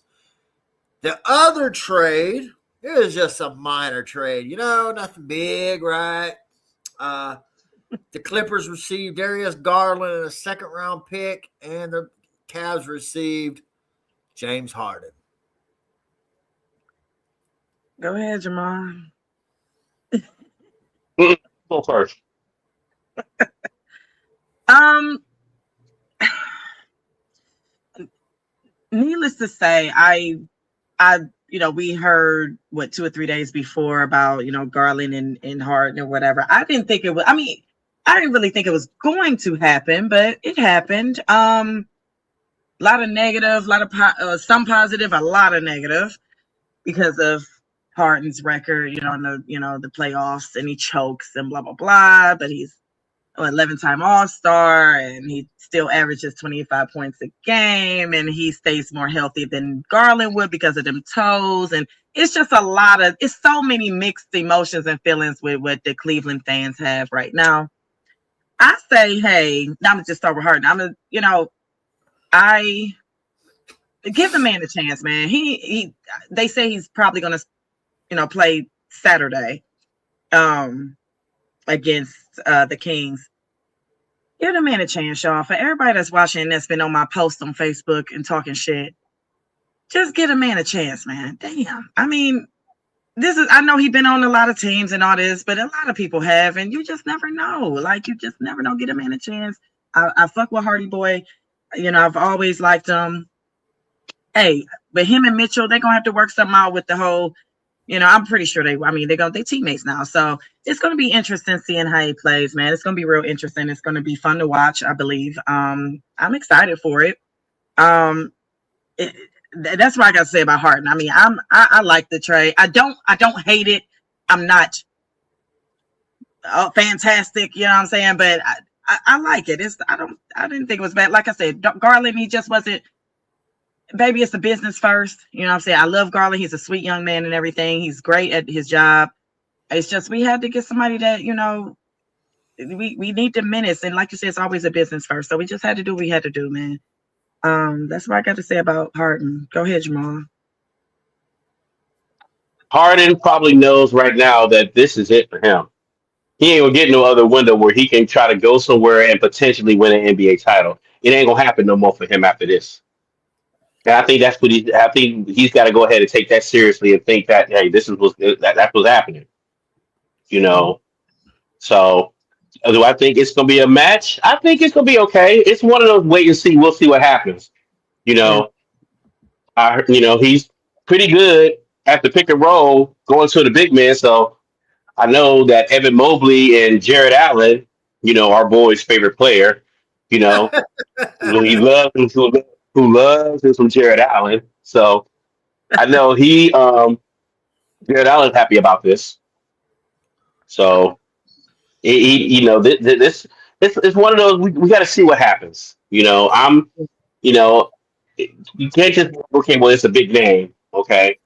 The other trade, it was just a minor trade. Nothing big, right? The Clippers received Darius Garland and a second-round pick, and the Cavs received James Harden. Go ahead, Jamal. Go first. Needless to say, we heard 2 or 3 days before about, Garland and Harden or whatever. I didn't really think it was going to happen, but it happened. A lot of negative, some positive, a lot of negative because of Harden's record, in the playoffs, and he chokes and blah, blah, blah, but he's 11-time All-Star, and he still averages 25 points a game, and he stays more healthy than Garland would because of them toes. And it's just it's so many mixed emotions and feelings with what the Cleveland fans have right now. I say, hey, now I'm gonna just start with Harden. I give the man a chance, man. They say he's probably gonna, play Saturday, against the Kings. Give the man a chance, y'all. For everybody that's watching that's been on my post on Facebook and talking shit, just give a man a chance, man. Damn. I mean, I know he's been on a lot of teams and all this, but a lot of people have, and you just never know. Like, you just never know. Get a man a chance. I fuck with Hardy Boy. I've always liked him. Hey, but him and Mitchell, they're gonna have to work something out with the whole. I'm pretty sure they're teammates now. So it's going to be interesting seeing how he plays, man. It's going to be real interesting. It's going to be fun to watch, I believe. I'm excited for it. That's what I got to say about Harden. I mean, I like the trade. I don't hate it. I'm not fantastic, you know what I'm saying? But I like it. I didn't think it was bad. Like I said, Garland, he just wasn't. Baby, it's a business first. You know what I'm saying? I love Garland. He's a sweet young man and everything. He's great at his job. It's just we had to get somebody that, we need the minutes. And like you said, it's always a business first. So we just had to do what we had to do, man. That's what I got to say about Harden. Go ahead, Jamal. Harden probably knows right now that this is it for him. He ain't gonna get no other window where he can try to go somewhere and potentially win an NBA title. It ain't gonna happen no more for him after this. And I think I think he's got to go ahead and take that seriously and think that, hey, that's what's happening. So do I think it's going to be a match? I think it's going to be okay. It's one of those wait and see. We'll see what happens. He's pretty good at the pick and roll going to the big man. So I know that Evan Mobley and Jared Allen, our boy's favorite player, he who loves him some Jared Allen. So I know Jared Allen's happy about this. So this it's one of those we got to see what happens. You know, you can't just okay. Well, it's a big name. Okay,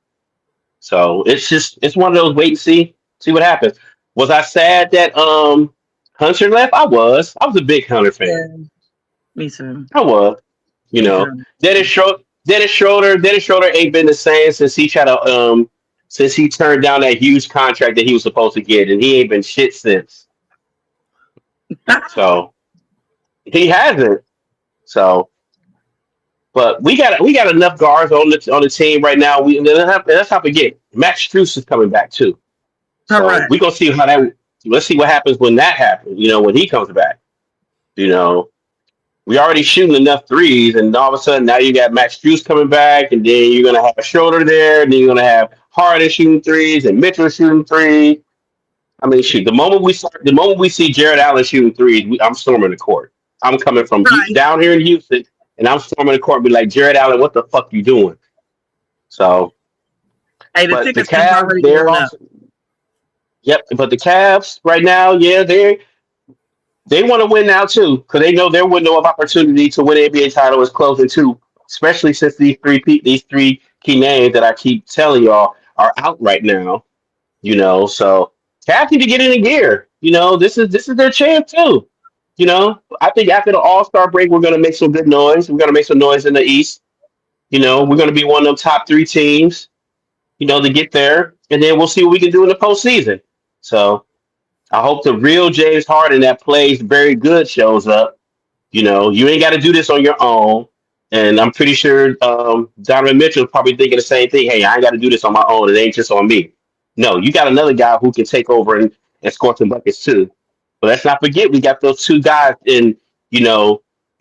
so it's one of those wait and see what happens. Was I sad that Hunter left? I was a big Hunter fan. Yeah, me too. I was. You Me know, too. Dennis Schroeder ain't been the same since he tried to since he turned down that huge contract that he was supposed to get, and he ain't been shit since. So he hasn't. So, but we got enough guards on the team right now. Let's not forget Max Strus is coming back too. So Correct. we gonna see how that. Let's see what happens when that happens. When he comes back. You know, we already shooting enough threes, and all of a sudden now you got Max Strus coming back, and then you're gonna have Schroeder there, and then you're gonna have Harden shooting threes and Mitchell shooting threes. I mean, shoot, the moment we see Jared Allen shooting threes, I'm storming the court. I'm coming from Right. down here in Houston, and I'm storming the court and be like, Jared Allen, what the fuck you doing? So, Hey, the but the tickets been Cavs, already they're going up. also, yep. But the Cavs right now, yeah, they want to win now too, because they know their window of opportunity to win the NBA title is closing too. Especially since these three key names that I keep telling y'all are out right now. So Cavs need to get in the gear. This is their chance too. I think after the All Star break, we're gonna make some good noise. We're gonna make some noise in the East. We're gonna be one of them top three teams. To get there, and then we'll see what we can do in the postseason. So I hope the real James Harden that plays very good shows up. You ain't got to do this on your own. And I'm pretty sure Donovan Mitchell is probably thinking the same thing. Hey, I ain't got to do this on my own. It ain't just on me. No, you got another guy who can take over and score some buckets too. But let's not forget we got those two guys in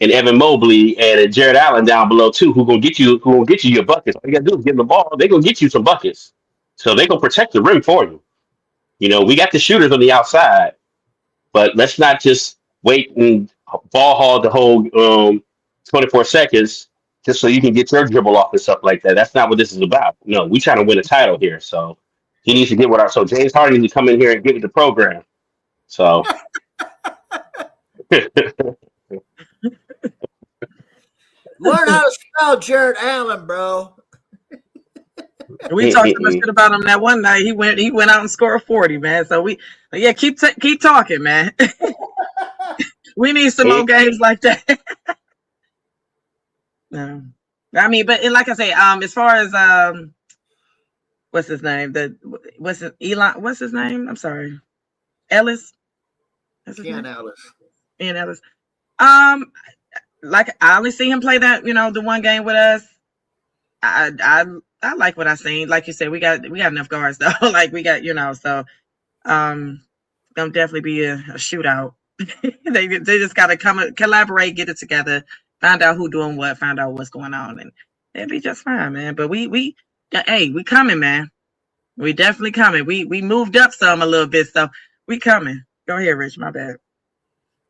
Evan Mobley and Jared Allen down below too, who gonna get you your buckets. All you gotta do is give them the ball. They're gonna get you some buckets. So they're gonna protect the rim for you. We got the shooters on the outside, but let's not just wait and ball hog the whole 24 seconds just so you can get your dribble off and stuff like that. That's not what this is about. No, we trying to win a title here. So he needs to get so James Harden needs to come in here and get with the program. So Learn how to spell Jared Allen, bro. We talked so much shit about him that one night. He went out and scored 40, man. So keep talking, man. We need some more games like that. No. I mean, but like I say, as far as what's his name? Elon? What's his name? I'm sorry, Ellis. Ian Ellis. Ian Ellis. Like I only see him play that, the one game with us. I like what I seen. Like you said, we got enough guards though. Like we got, so gonna definitely be a shootout. they just gotta collaborate, get it together, find out who doing what, find out what's going on, and it'll be just fine, man. But we coming, man. We definitely coming. We moved up some a little bit, so we coming. Go ahead, Rich. My bad.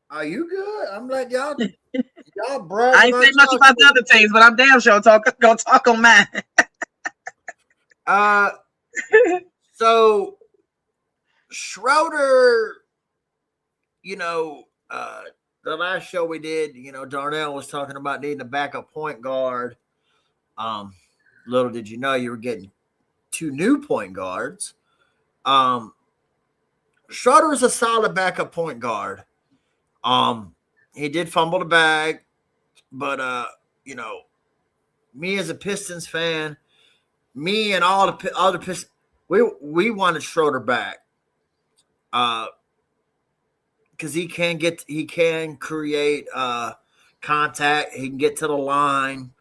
Are you good? I'm like y'all brag. I ain't say much about the other teams, but I'm damn sure gonna talk on mine. So Schroeder, the last show we did, Darnell was talking about needing a backup point guard. Little did you know you were getting two new point guards. Schroeder is a solid backup point guard. He did fumble the bag, but me as a Pistons fan, me and all the other Pistons, we wanted Schroeder back. Because he can create contact. He can get to the line.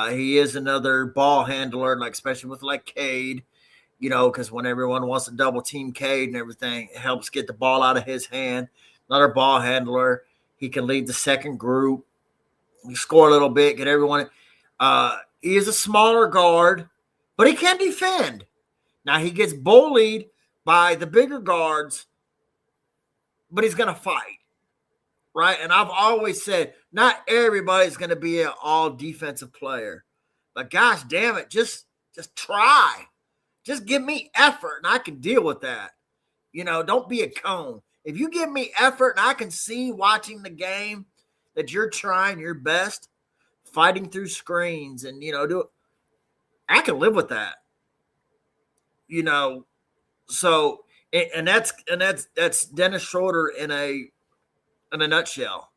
He is another ball handler, especially with Cade, because when everyone wants to double team Cade and everything, it helps get the ball out of his hand. Another ball handler. He can lead the second group. He score a little bit, get everyone. He is a smaller guard, but he can defend. Now he gets bullied by the bigger guards, but he's going to fight, right? And I've always said, not everybody's going to be an all defensive player, but gosh damn it, just try. Just give me effort and I can deal with that. Don't be a cone. If you give me effort and I can see watching the game that you're trying your best, fighting through screens and, I can live with that. So and that's Dennis Schroeder in a nutshell.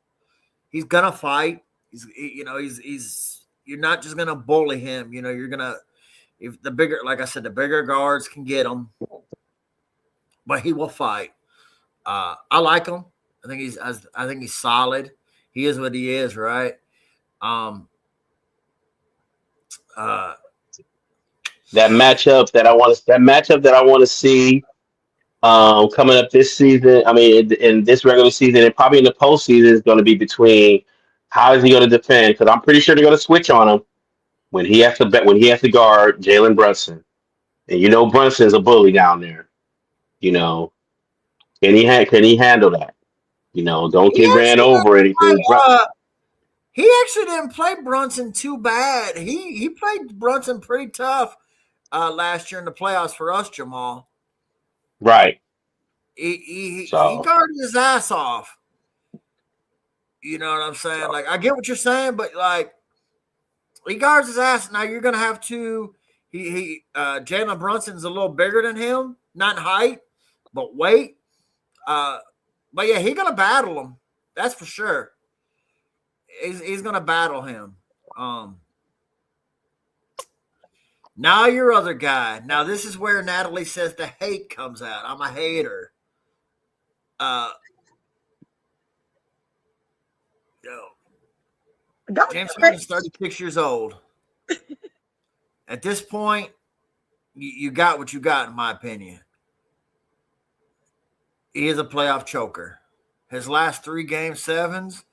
He's gonna fight. He's you're not just gonna bully him. You're gonna, if the bigger, like I said, the bigger guards can get him, but he will fight. I like him. I think he's solid. He is what he is, right? That matchup that I want to see coming up this season. I mean, in this regular season and probably in the postseason is going to be between how is he going to defend? Because I'm pretty sure they're going to switch on him when he has to guard Jalen Brunson, and Brunson's a bully down there. Can he handle that? Don't get ran over or anything. He actually didn't play Brunson too bad. He played Brunson pretty tough last year in the playoffs for us, Jamal. Right. He guarded his ass off. You know what I'm saying? Like, I get what you're saying, but like, he guards his ass. Now you're gonna have to. Jalen Brunson's a little bigger than him, not in height, but weight. But yeah, he's gonna battle him. That's for sure. He's gonna battle him. Now your other guy. Now this is where Natalie says the hate comes out. I'm a hater. James Harden's 36 years old. At this point, you got what you got, in my opinion. He is a playoff choker. His last 3 game sevens,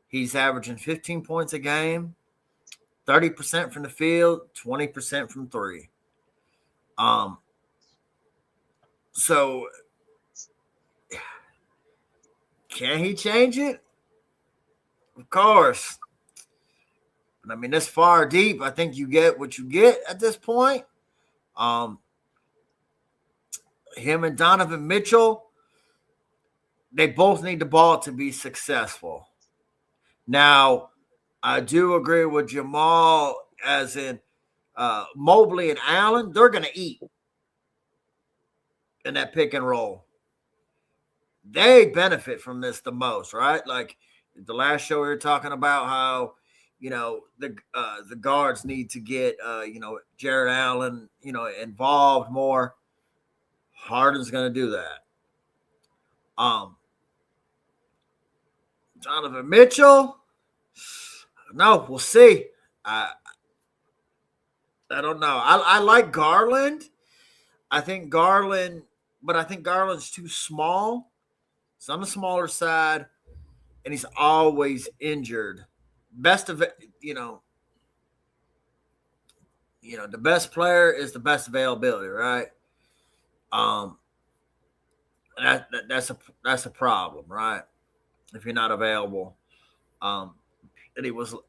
he's averaging 15 points a game, 30% from the field, 20% from 3. So can he change it? Of course. But I mean, this far deep, I think you get what you get at this point. Him and Donovan Mitchell, they both need the ball to be successful. Now, I do agree with Jamal, as in Mobley and Allen, they're going to eat in that pick and roll. They benefit from this the most, right? Like the last show we were talking about how, the guards need to get, Jared Allen, involved more. Harden's going to do that. Donovan Mitchell, no, we'll see. I don't know. I like Garland. I think Garland's too small. He's on the smaller side, and he's always injured. The best player is the best availability, right? That's a problem, right? If you're not available. And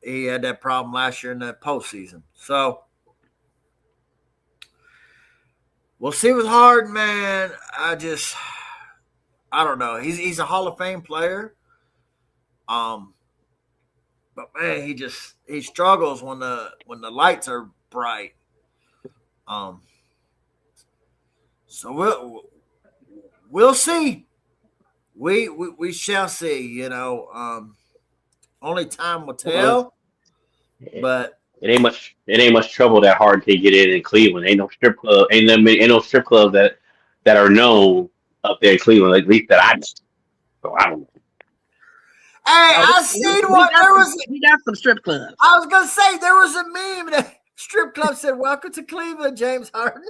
he had that problem last year in the postseason. So we'll see with Harden, man. I don't know. He's a Hall of Fame player. But man, he struggles when the lights are bright. So we'll see. We shall see. Only time will tell. But it ain't much trouble that Harden can get in Cleveland. Ain't no strip club. Ain't no strip club that are known up there in Cleveland. At least that I know. So I don't know. Hey, I seen what there was. We got some strip clubs. I was gonna say there was a meme that strip club said, "Welcome to Cleveland, James Harden."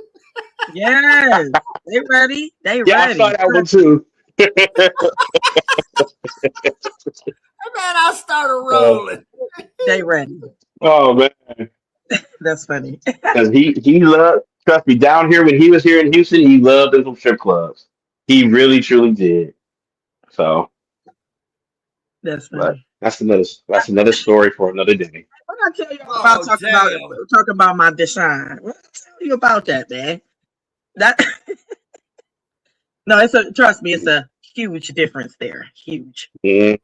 Yes, they ready. They ready. I saw that one too. Man, I started rolling. They ready. Oh man, that's funny. Because he loved. Trust me, down here when he was here in Houston, he loved them strip clubs. He really truly did. So. That's funny. That's another story for another day. What I tell you about talking about my Deshaun? What I tell you about that, man? No, trust me, it's a huge difference there. Huge. Mm.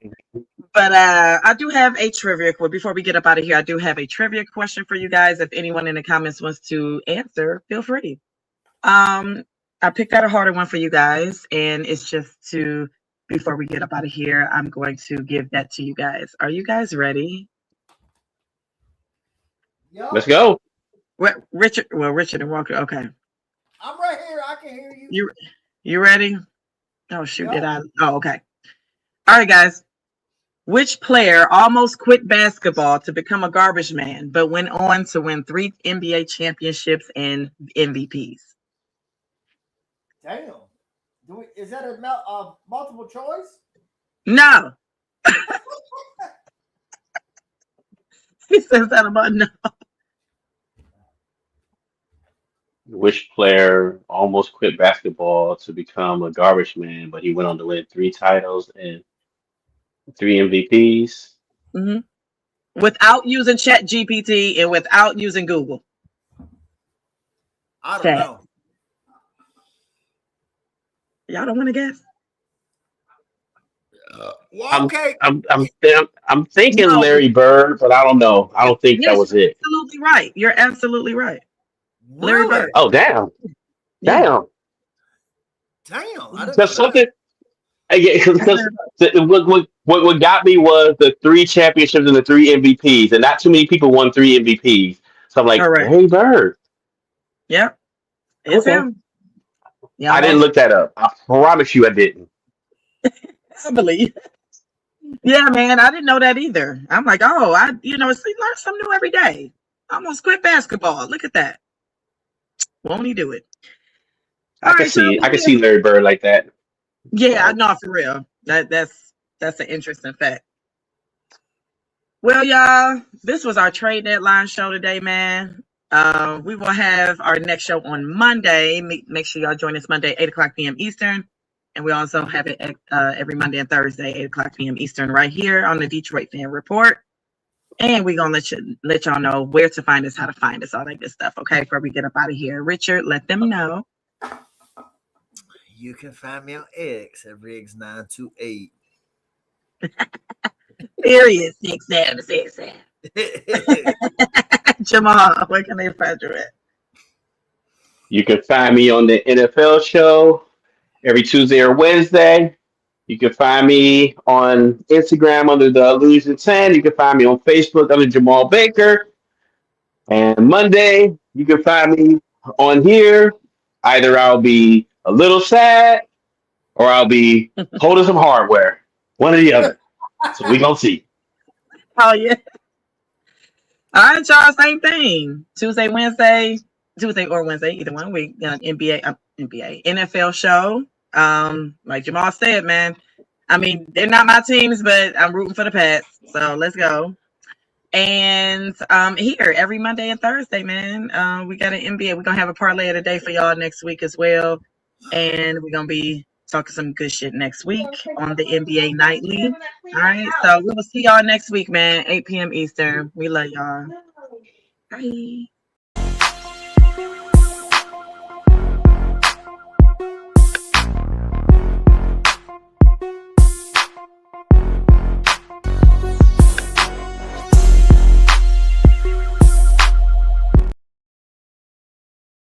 But I do have a trivia. Well, before we get up out of here, I do have a trivia question for you guys. If anyone in the comments wants to answer, feel free. I picked out a harder one for you guys, and it's just to, before we get up out of here, I'm going to give that to you guys. Are you guys ready? Let's go. Richard and Walker. Okay. I'm right here. I can hear you. You ready? Oh shoot! Yeah. Did I? Oh, okay. All right, guys. Which player almost quit basketball to become a garbage man, but went on to win 3 NBA championships and MVPs? Damn. Is that a multiple choice? No. He says that about no. Which player almost quit basketball to become a garbage man, but he went on to win 3 titles and 3 MVPs? Mm-hmm. Without using Chat GPT and without using Google. I don't Chat. know. Y'all don't want to guess? Well, okay. I'm thinking No. Larry Bird, but I don't know. I don't think Yes, that was it. Absolutely right. You're absolutely right. Larry Really? Bird. Oh, damn. Yeah. Damn. Damn. I didn't know Because something. Yeah, because what got me was the 3 championships and the 3 MVPs, and not too many people won 3 MVPs. So I'm like, Correct. Larry Bird. Yep. It's Okay. him. Yeah, I didn't look that up. I promise you I didn't. I believe. Yeah, man, I didn't know that either. I'm like, oh, you learn something new every day. I almost quit basketball. Look at that. Won't he do it? I All can right, see so I can see Larry Bird like that. yeah, I know for real. That's an interesting fact. Well, y'all, this was our trade deadline show today, man. We will have our next show on Monday. Make sure y'all join us Monday, 8:00 p.m. Eastern. And we also have it every Monday and Thursday, 8:00 p.m. Eastern, right here on the Detroit Fan Report. And we're gonna let y'all know where to find us, how to find us, all that good stuff. Okay, before we get up out of here, Richard, let them know. You can find me on X at Riggs928. Period. 6767. Jamal, where can they find you at? You can find me on the NFL show every Tuesday or Wednesday. You can find me on Instagram under the Illusion 10. You can find me on Facebook under Jamal Baker. And Monday, you can find me on here. Either I'll be a little sad or I'll be holding some hardware. One or the other. So we gonna see. Oh yeah. All right, y'all. Same thing. Tuesday or Wednesday, either one week. NFL show. Like Jamal said, man. I mean, they're not my teams, but I'm rooting for the Pats. So let's go. And here every Monday and Thursday, man. We got an NBA. We're gonna have a parlay of the day for y'all next week as well. And we're gonna be talking some good shit next week on the NBA Nightly. All right. So we will see y'all next week, man. 8 p.m. Eastern. We love y'all. Bye.